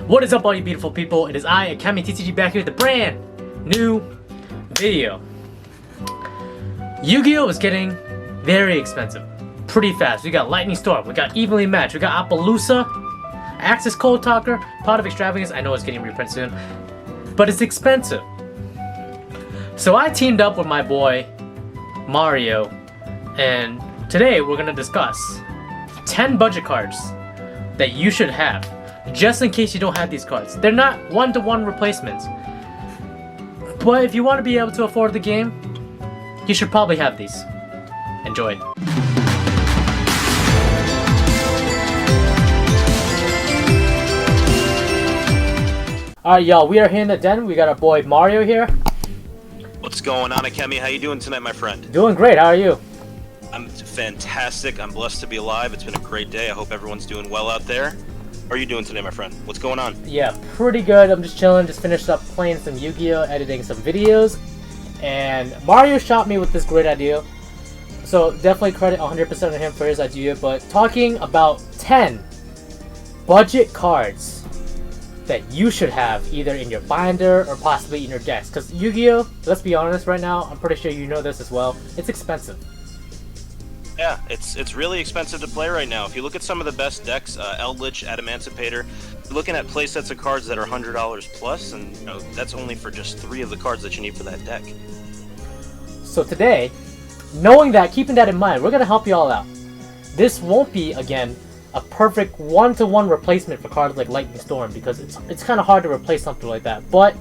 What is up, all you beautiful people? It is I, AkemiTCG, back here with a brand new video. Yu-Gi-Oh! Is getting very expensive. Pretty fast. We got Lightning Storm, we got Evenly Matched, we got Appaloosa, Axis Cold Talker, Pot of Extravagance. I know it's getting reprinted soon, but it's expensive. So I teamed up with my boy, Mario, and today we're going to discuss 10 budget cards that you should have, just in case you don't have these cards. They're not one-to-one replacements, but if you want to be able to afford the game, you should probably have these. Enjoy. Alright, y'all, we are here in the den. We got our boy Mario here. What's going on, Akemi? How you doing tonight, my friend? Doing great. How are you? I'm fantastic. I'm blessed to be alive. It's been a great day. I hope everyone's doing well out there. How are you doing today, my friend? What's going on? Yeah, pretty good. I'm just chilling. Just finished up playing some Yu-Gi-Oh, editing some videos, and Mario shot me with this great idea. So definitely credit 100% on him for his idea. But talking about 10 budget cards that you should have either in your binder or possibly in your decks. Because Yu-Gi-Oh, let's be honest right now, I'm pretty sure you know this as well, it's expensive. Yeah, it's really expensive to play right now. If you look at some of the best decks, Eldritch, Adamantipator, you're looking at play sets of cards that are $100 plus, and you know, that's only for just 3 of the cards that you need for that deck. So today, knowing that, keeping that in mind, we're going to help you all out. This won't be, again, a perfect one-to-one replacement for cards like Lightning Storm, because it's kind of hard to replace something like that. But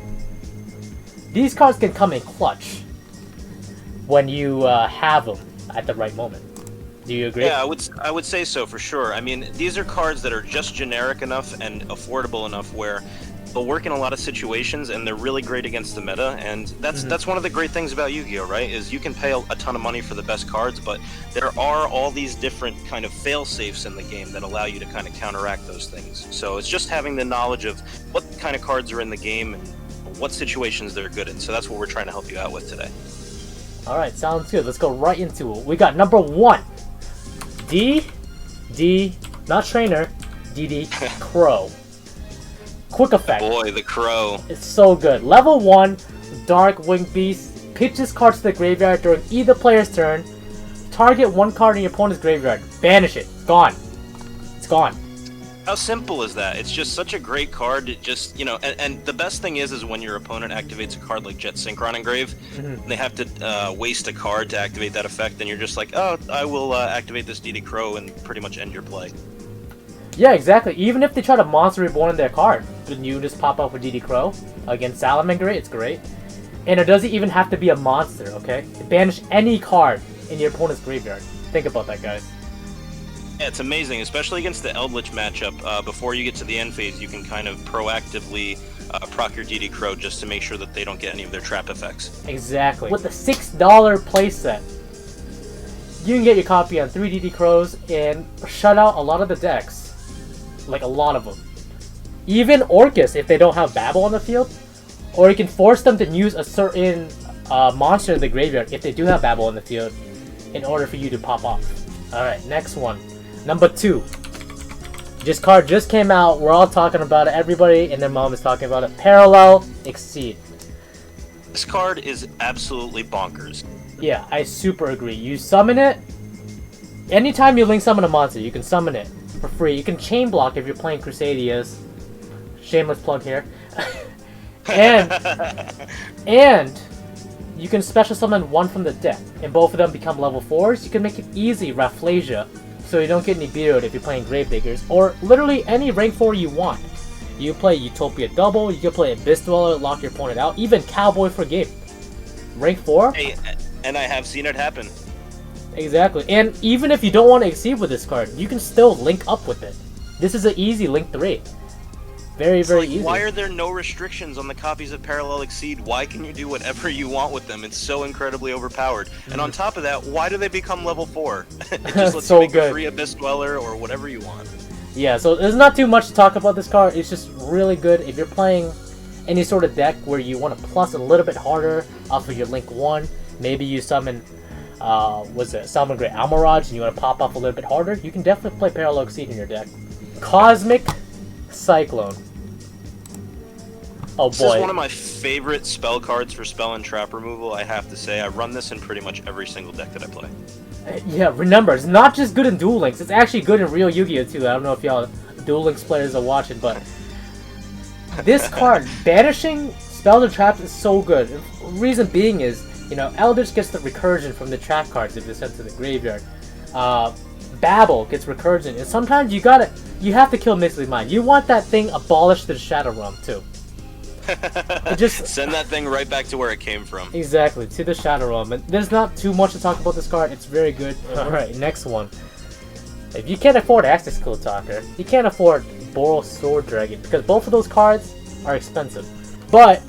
these cards can come in clutch when you have them at the right moment. Do you agree? Yeah, I would say so for sure. I mean, these are cards that are just generic enough and affordable enough where they'll work in a lot of situations, and they're really great against the meta. And that's one of the great things about Yu-Gi-Oh, right? Is you can pay a ton of money for the best cards, but there are all these different kind of fail-safes in the game that allow you to kind of counteract those things. So it's just having the knowledge of what kind of cards are in the game and what situations they're good in. So that's what we're trying to help you out with today. All right, sounds good. Let's go right into it. We got number 1. Not Trainer, DD Crow. Quick effect. Boy, the Crow. It's so good. Level 1, Dark Winged Beast. Pitch this card to the graveyard during either player's turn. Target one card in your opponent's graveyard. Banish it. It's gone. It's gone. How simple is that? It's just such a great card. It just, you know, and the best thing is when your opponent activates a card like Jet Synchron Engrave, they have to waste a card to activate that effect, and you're just like, oh, I will activate this DD Crow and pretty much end your play. Yeah, exactly. Even if they try to Monster Reborn in their card, then you just pop up with DD Crow. Against Salamander, it's great. And it doesn't even have to be a monster, okay? Banish any card in your opponent's graveyard. Think about that, guys. Yeah, it's amazing, especially against the Eldritch matchup. Before you get to the end phase, you can kind of proactively proc your DD Crow just to make sure that they don't get any of their trap effects. Exactly. With the $6 playset, you can get your copy on 3 DD Crows and shut out a lot of the decks. Like a lot of them. Even Orcus, if they don't have Babel on the field, or you can force them to use a certain monster in the graveyard if they do have Babel on the field in order for you to pop off. Alright, next one. Number 2. This card just came out. We're all talking about it. Everybody and their mom is talking about it. Parallel Exceed. This card is absolutely bonkers. Yeah, I super agree. You summon it. Anytime you link summon a monster, you can summon it for free. You can chain block if you're playing Crusadias. Shameless plug here. and you can special summon one from the deck, and both of them become level 4s. You can make it easy Rafflesia, so you don't get any beard if you're playing Gravediggers, or literally any rank 4 you want. You can play Utopia Double, you can play Abyss Dweller, lock your opponent out, even Cowboy for game. Rank 4? Hey, and I have seen it happen. Exactly, and even if you don't want to exceed with this card, you can still link up with it. This is an easy link 3. Very easy. Why are there no restrictions on the copies of Parallel Exceed? Why can you do whatever you want with them? It's so incredibly overpowered. And on top of that, why do they become level 4? It just lets so you make good. a free Abyss Dweller or whatever you want. Yeah, so there's not too much to talk about this card. It's just really good if you're playing any sort of deck where you want to plus a little bit harder off of your Link 1. Maybe you summon, Summon Great Almirage and you want to pop off a little bit harder. You can definitely play Parallel Exceed in your deck. Cosmic Cyclone. Oh This is boy. one of my favorite spell cards for spell and trap removal, I have to say. I run this in pretty much every single deck that I play. Yeah, remember, it's not just good in Duel Links, it's actually good in real Yu-Gi-Oh! Too. I don't know if y'all Duel Links players are watching, but this card, banishing spells and traps, is so good. The reason being is, you know, Eldritch gets the recursion from the trap cards if they're sent to the graveyard. Babel gets recursion, and sometimes you have to kill Mystic Mind. You want that thing abolished to the Shadow Realm too. Just send that thing right back to where it came from. Exactly, to the Shadow Realm. And there's not too much to talk about this card. It's very good. Alright, next one. If you can't afford Access Code Talker, you can't afford Borel Dragon, because both of those cards are expensive. But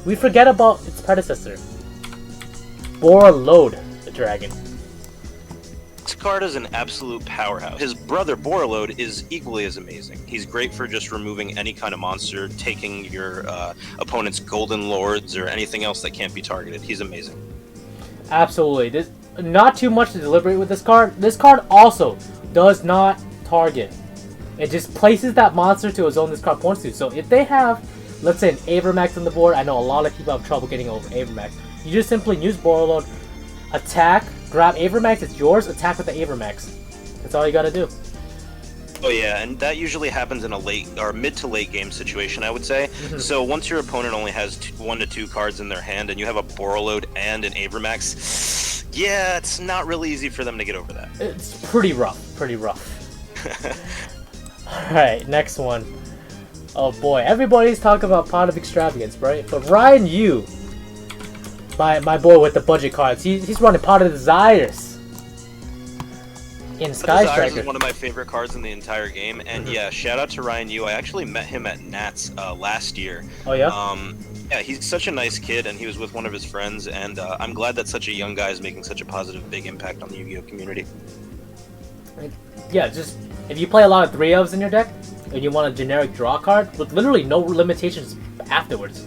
we forget about its predecessor, Borel Dragon. This card is an absolute powerhouse. His brother Borelode is equally as amazing. He's great for just removing any kind of monster, taking your opponent's Golden Lords or anything else that can't be targeted. He's amazing. Absolutely. There's not too much to deliberate with this card. This card also does not target. It just places that monster to a zone this card points to. So if they have, let's say, an Avermax on the board, I know a lot of people have trouble getting over Avermax. You just simply use Borelode, attack, grab Avermax, it's yours, attack with the Avermax. That's all you gotta do. Oh yeah, and that usually happens in a late or mid to late game situation, I would say. So once your opponent only has 1 to 2 cards in their hand and you have a Borelode and an Avermax, yeah, it's not really easy for them to get over that. It's pretty rough, Alright, next one. Oh boy, everybody's talking about Pot of Extravagance, right? But Ryan Yu, my boy with the budget cards, he's running Pot of Desires in Sky Desires Striker. is one of my favorite cards in the entire game, and yeah, shout out to Ryan Yu. I actually met him at Nats last year. Oh yeah? Yeah, he's such a nice kid, and he was with one of his friends, and I'm glad that such a young guy is making such a positive, big impact on the Yu-Gi-Oh community. Yeah, just if you play a lot of 3-ofs in your deck, and you want a generic draw card with literally no limitations afterwards.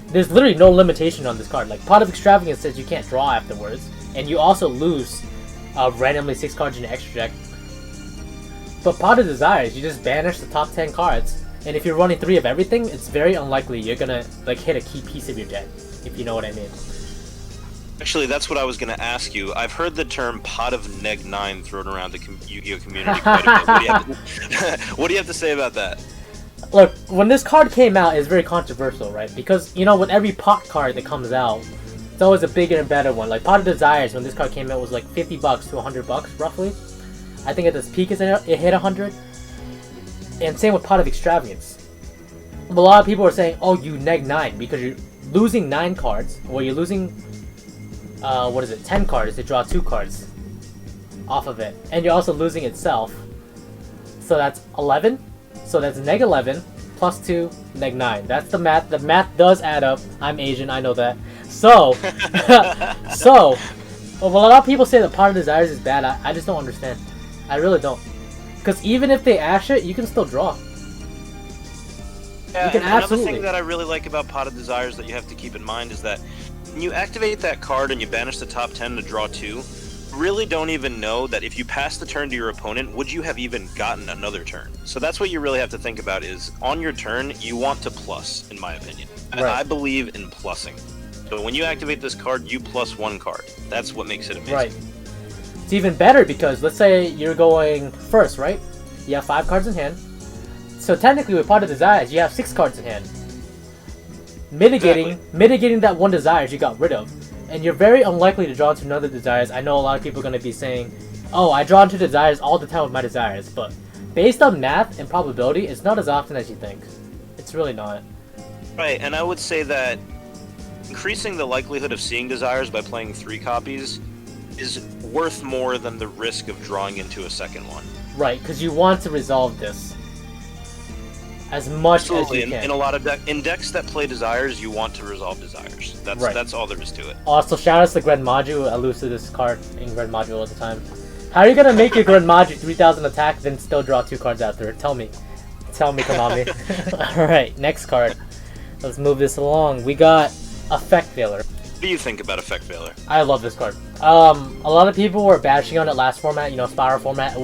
There's literally no limitation on this card. Like, Pot of Extravagance says you can't draw afterwards, and you also lose randomly 6 cards in your extra deck. But Pot of Desires, you just banish the top 10 cards, and if you're running 3 of everything, it's very unlikely you're gonna like hit a key piece of your deck, if you know what I mean. Actually, that's what I was going to ask you. I've heard the term Pot of Neg 9 thrown around the Yu-Gi-Oh community quite a bit. What do you have to say about that? Look, when this card came out, it's very controversial, right? Because, you know, with every pot card that comes out, it's always a bigger and better one. Like, Pot of Desires, when this card came out, was like $50 to $100, roughly. I think at its peak it hit 100. And same with Pot of Extravagance. A lot of people are saying, oh, you neg 9, because you're losing 9 cards, or you're losing, 10 cards to draw 2 cards off of it. And you're also losing itself. So that's 11. So that's neg 11 plus 2, neg 9. That's the math. The math does add up. I'm Asian, I know that. So, well, a lot of people say that Pot of Desires is bad. I just don't understand. I really don't. Because even if they ash it, you can still draw. Yeah, you can another absolutely. thing that I really like about Pot of Desires that you have to keep in mind is that when you activate that card and you banish the top 10 to draw 2, really don't even know that if you pass the turn to your opponent, would you have even gotten another turn? So that's what you really have to think about is, on your turn, you want to plus, in my opinion. Right. I believe in plussing. So when you activate this card, you plus 1 card. That's what makes it amazing. Right. It's even better because, let's say you're going first, right? You have 5 cards in hand. So technically with Pot of Desires, you have 6 cards in hand. Mitigating that one Desires you got rid of. And you're very unlikely to draw into another Desires. I know a lot of people are going to be saying, oh, I draw into Desires all the time with my Desires. But based on math and probability, it's not as often as you think. It's really not. Right, and I would say that increasing the likelihood of seeing Desires by playing 3 copies is worth more than the risk of drawing into a second one. Right, because you want to resolve this as much Absolutely. as you can. In a lot of decks that play Desires, you want to resolve Desires. That's all there is to it. Also, shout out to Gren Maju. I lose to this card in Gren Maju all the time. How are you gonna make your Gren Maju 3000 attack, then still draw 2 cards after it? Tell me, Konami. Alright, next card. Let's move this along. We got Effect Veiler. What do you think about Effect Veiler? I love this card. A lot of people were bashing on it last format, you know, Spiral format.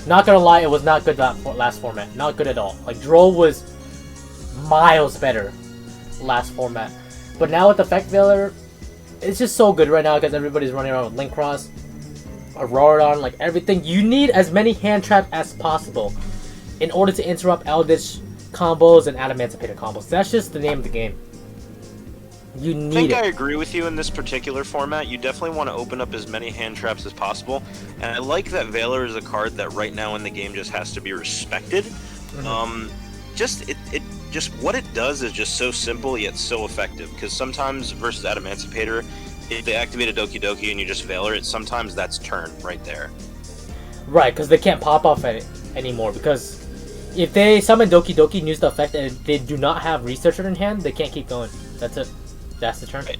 Not gonna lie, it was not good that last format. Not good at all. Like, Droll was miles better last format. But now with Effect Veiler, it's just so good right now because everybody's running around with Link Cross, Auroradon, like everything. You need as many hand traps as possible in order to interrupt Eldritch combos and Adamantipator combos. That's just the name of the game. You need I agree with you in this particular format. You definitely want to open up as many hand traps as possible. And I like that Veiler is a card that right now in the game just has to be respected. Just what it does is just so simple yet so effective. Because sometimes versus Adamantipator, if they activate a Doki Doki and you just Veiler it, sometimes that's turn right there. Right, because they can't pop off it anymore. Because if they summon Doki Doki and use the effect and they do not have Researcher in hand, they can't keep going. That's it. That's the turn. Right.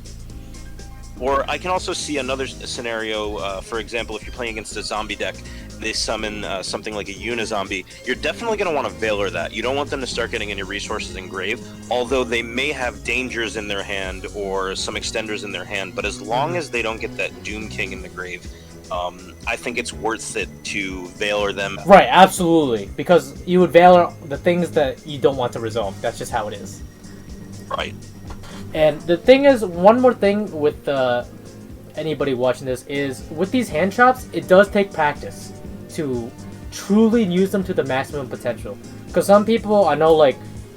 Or I can also see another scenario, for example, if you're playing against a zombie deck, they summon something like a Unizombie, you're definitely going to want to Veiler that. You don't want them to start getting any resources in grave, although they may have dangers in their hand or some extenders in their hand, but as long as they don't get that Doom King in the grave, I think it's worth it to Veiler them. Right, absolutely. Because you would Veiler the things that you don't want to resolve. That's just how it is. Right. And the thing is, one more thing with anybody watching this is, with these hand traps, it does take practice to truly use them to the maximum potential. Because some people, I know, like,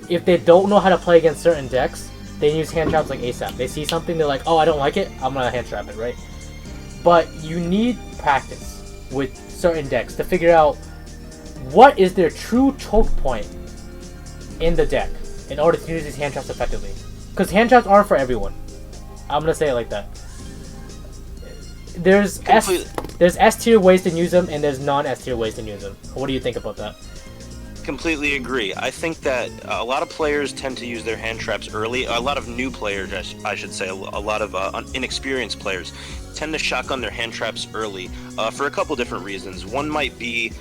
if they don't know how to play against certain decks, they use hand traps like ASAP. They see something, they're like, oh, I don't like it, I'm gonna hand trap it, right? But you need practice with certain decks to figure out what is their true choke point in the deck in order to use these hand traps effectively. Because hand traps aren't for everyone. I'm gonna say it like that. There's S tier ways to use them, and there's non-S tier ways to use them. What do you think about that? Completely agree. I think that a lot of players tend to use their hand traps early. A lot of new players, I should say, a lot of inexperienced players tend to shotgun their hand traps early for a couple different reasons. One might be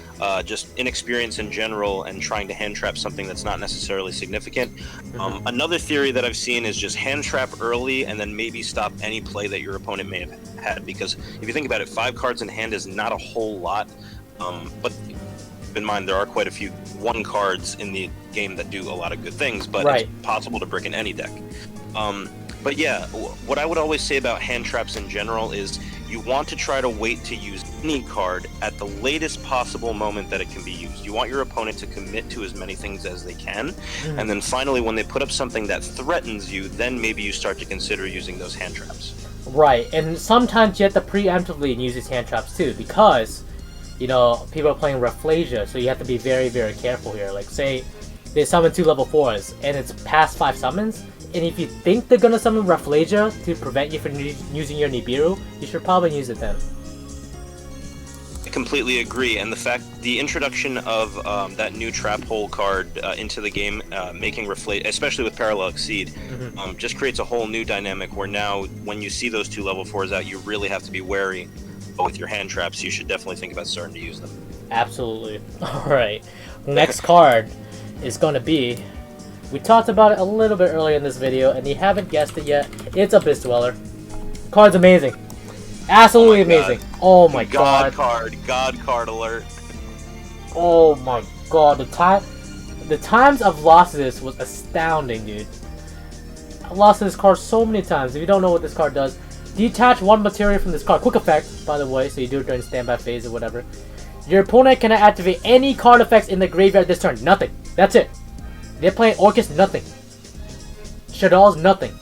just inexperience in general and trying to hand trap something that's not necessarily significant. Another theory that I've seen is just hand trap early and then maybe stop any play that your opponent may have had, because if you think about it, 5 cards in hand is not a whole lot, but keep in mind there are quite a few 1 cards in the game that do a lot of good things, but it's possible to brick in any deck. But yeah, what I would always say about hand traps in general is you want to try to wait to use any card at the latest possible moment that it can be used. You want your opponent to commit to as many things as they can, and then finally when they put up something that threatens you, then maybe you start to consider using those hand traps. Right, and sometimes you have to preemptively use these hand traps too, because, you know, people are playing Rafflesia, so you have to be very, very careful here. Like, say they summon 2 level 4s, and it's past 5 summons, and if you think they're gonna summon Rafflesia to prevent you from using your Nibiru, you should probably use it then. I completely agree, and the introduction of that new Trap Hole card into the game, making Rafflesia, especially with Parallel Exceed, just creates a whole new dynamic where now, when you see those 2 level 4s out, you really have to be wary with your hand traps. You should definitely think about starting to use them. Absolutely. Alright, next card is gonna be, we talked about it a little bit earlier in this video, and you haven't guessed it yet. It's Abyss Dweller. Card's amazing. Absolutely amazing. Oh my god. God card alert. Oh my god. The times I've lost this was astounding, dude. I've lost this card so many times. If you don't know what this card does, detach 1 material from this card. Quick effect, by the way, so you do it during standby phase or whatever. Your opponent cannot activate any card effects in the graveyard this turn. Nothing. That's it. They're playing Orcus, nothing. Shadal's nothing.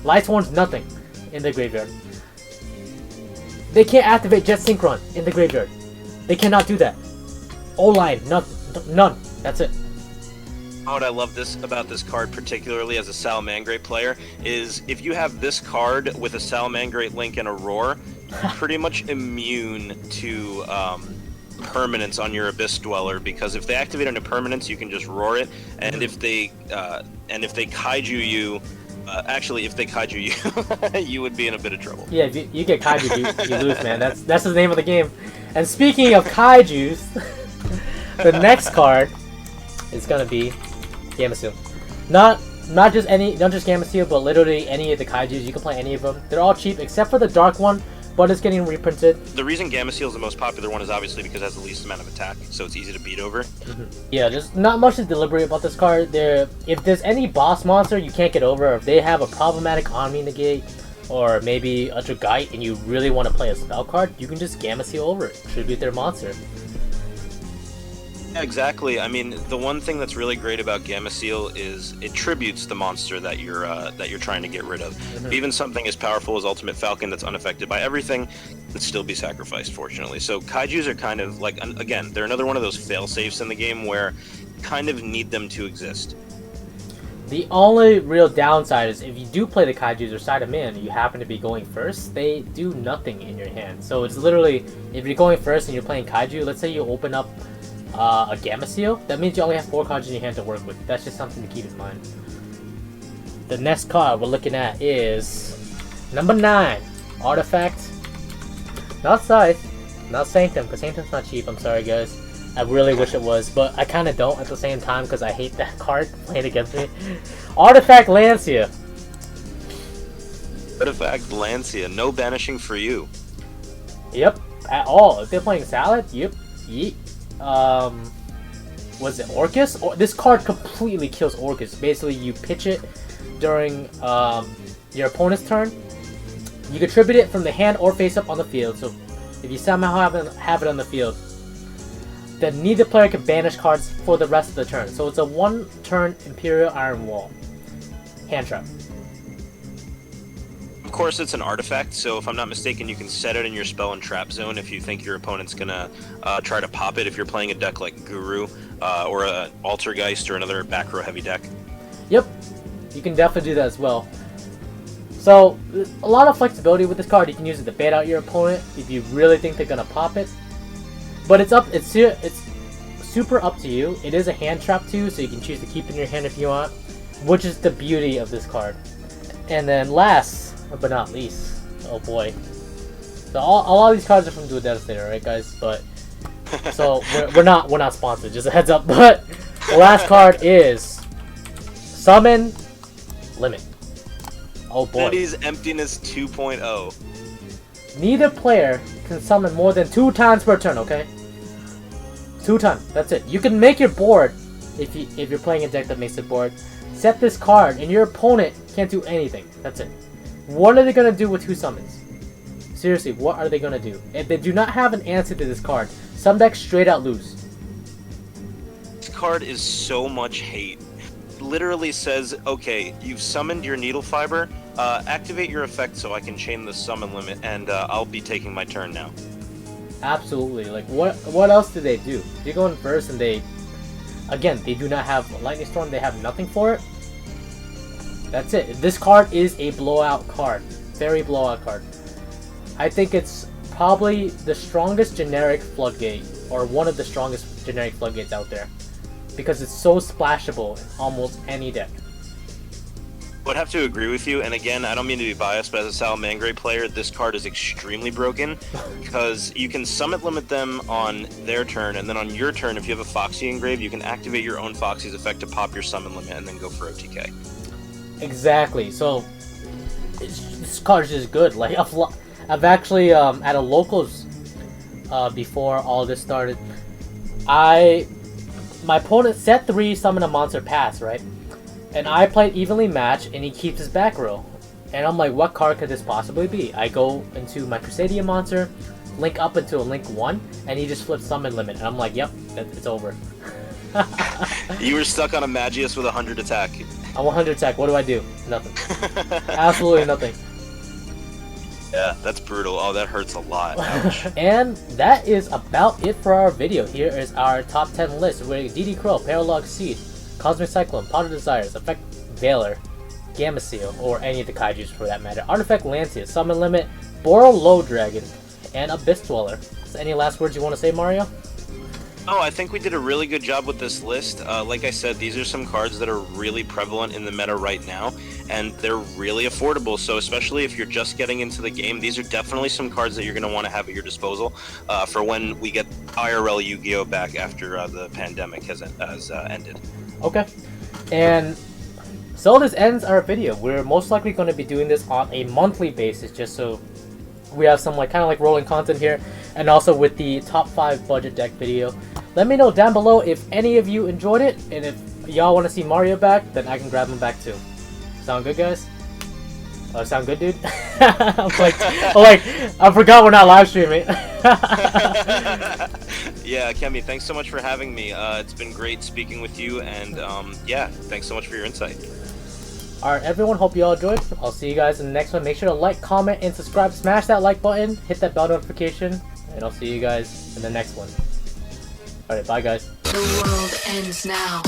Lightsworn's nothing in the graveyard. They can't activate Jet Synchron in the graveyard. They cannot do that. O-Line, none. That's it. What I love about this card, particularly as a Salamangreat player, is if you have this card with a Salamangreat Link and a Roar, you're pretty much immune to permanence on your Abyss Dweller, because if they activate an impermanence, you can just roar it, and if they kaiju you, if they kaiju you, you would be in a bit of trouble. Yeah, if you get kaiju, you lose, man. That's the name of the game. And speaking of kaijus, the next card is gonna be Jamison. Not just Jamison, but literally any of the kaijus. You can play any of them. They're all cheap except for the dark one, but it's getting reprinted. The reason Gameciel is the most popular one is obviously because it has the least amount of attack, so it's easy to beat over. Yeah, there's not much to deliberate about this card. If there's any boss monster you can't get over, or if they have a problematic Omni Negate, or maybe a Dragite, and you really want to play a spell card, you can just Gameciel over it, tribute their monster. Yeah, exactly. I mean, the one thing that's really great about Gameciel is it tributes the monster that you're trying to get rid of. Even something as powerful as Ultimate Falcon that's unaffected by everything can still be sacrificed, fortunately. So Kaijus are kind of like, again, they're another one of those fail-safes in the game where you kind of need them to exist. The only real downside is if you do play the Kaijus or side them in, and you happen to be going first, they do nothing in your hand. So it's literally, if you're going first and you're playing Kaiju, let's say you open up a Gameciel, that means you only have 4 cards in your hand to work with. That's just something to keep in mind. The next card we're looking at is number 9, Artifact. Not Scythe, not Sanctum, because Sanctum's not cheap, I'm sorry guys. I really wish it was, but I kind of don't at the same time because I hate that card playing against me. Artifact Lancia. Artifact Lancia, no banishing for you. Yep, at all. If they're playing Salad, yep, yeet. Was it Orcus? This card completely kills Orcus. Basically, you pitch it during your opponent's turn. You contribute it from the hand or face up on the field. So if you somehow have it on the field, then neither player can banish cards for the rest of the turn. So it's a 1-turn Imperial Iron Wall. Hand trap. Of course, it's an artifact, so if I'm not mistaken, you can set it in your spell and trap zone if you think your opponent's gonna try to pop it if you're playing a deck like Guru or a Altergeist or another back row heavy deck. Yep, you can definitely do that as well. So, a lot of flexibility with this card. You can use it to bait out your opponent if you really think they're gonna pop it. But it's super up to you. It is a hand trap too, so you can choose to keep it in your hand if you want, which is the beauty of this card. And then last but not least, oh boy, so a lot of these cards are from Dual Devastator, right guys? But so we're not sponsored, just a heads up. But the last card is Summon Limit. Oh boy. That is Emptiness 2.0. Neither player can summon more than 2 times per turn, okay? 2 times, that's it. You can make your board, if you're playing a deck that makes it board, set this card, and your opponent can't do anything. That's it. What are they going to do with 2 summons? Seriously, what are they going to do? If they do not have an answer to this card, some decks straight out lose. This card is so much hate. It literally says, okay, you've summoned your Needle Fiber, activate your effect so I can chain the summon limit, and I'll be taking my turn now. Absolutely. Like, what else do they do? They're going first, and they do not have Lightning Storm. They have nothing for it. That's it. This card is a blowout card. Very blowout card. I think it's probably the strongest generic floodgate, or one of the strongest generic floodgates out there, because it's so splashable in almost any deck. I would have to agree with you, and again, I don't mean to be biased, but as a Salamangreat player, this card is extremely broken, because you can summon limit them on their turn, and then on your turn, if you have a Foxy engraved, you can activate your own Foxy's effect to pop your summon limit, and then go for OTK. Exactly. So, this card is just good. Like, I've actually, at a locals, before all this started, my opponent set 3, summon a monster pass, right? And I played evenly matched, and he keeps his back row. And I'm like, what card could this possibly be? I go into my Crusadia monster, link up into a link 1, and he just flips summon limit. And I'm like, yep, it's over. You were stuck on a Magius with 100 attack. I'm 100 attack, what do I do? Nothing. Absolutely nothing. Yeah, that's brutal. Oh, that hurts a lot. Ouch. And that is about it for our video. Here is our top 10 list. We're DD Crow, Paralog Seed, Cosmic Cyclone, Pot of Desires, Effect Veiler, Gameciel, or any of the Kaijus for that matter, Artifact Lancia, Summon Limit, Borel Dragon, and Abyss Dweller. So any last words you want to say, Mario? Oh, I think we did a really good job with this list. Like I said, these are some cards that are really prevalent in the meta right now, and they're really affordable, so especially if you're just getting into the game, these are definitely some cards that you're going to want to have at your disposal for when we get IRL Yu-Gi-Oh! Back after the pandemic has ended. Okay, and so this ends our video. We're most likely going to be doing this on a monthly basis, just so We have some like kind of like rolling content here, and also with the top 5 budget deck video. Let me know down below if any of you enjoyed it, and if y'all want to see Mario back, then I can grab him back too. Sound good, guys? Sound good, dude? I'm like, I forgot we're not live streaming. Yeah, Kemi, thanks so much for having me. It's been great speaking with you, and yeah, thanks so much for your insight. Alright, everyone, hope you all enjoyed. I'll see you guys in the next one. Make sure to like, comment, and subscribe. Smash that like button, hit that bell notification, and I'll see you guys in the next one. Alright, bye guys. The world ends now.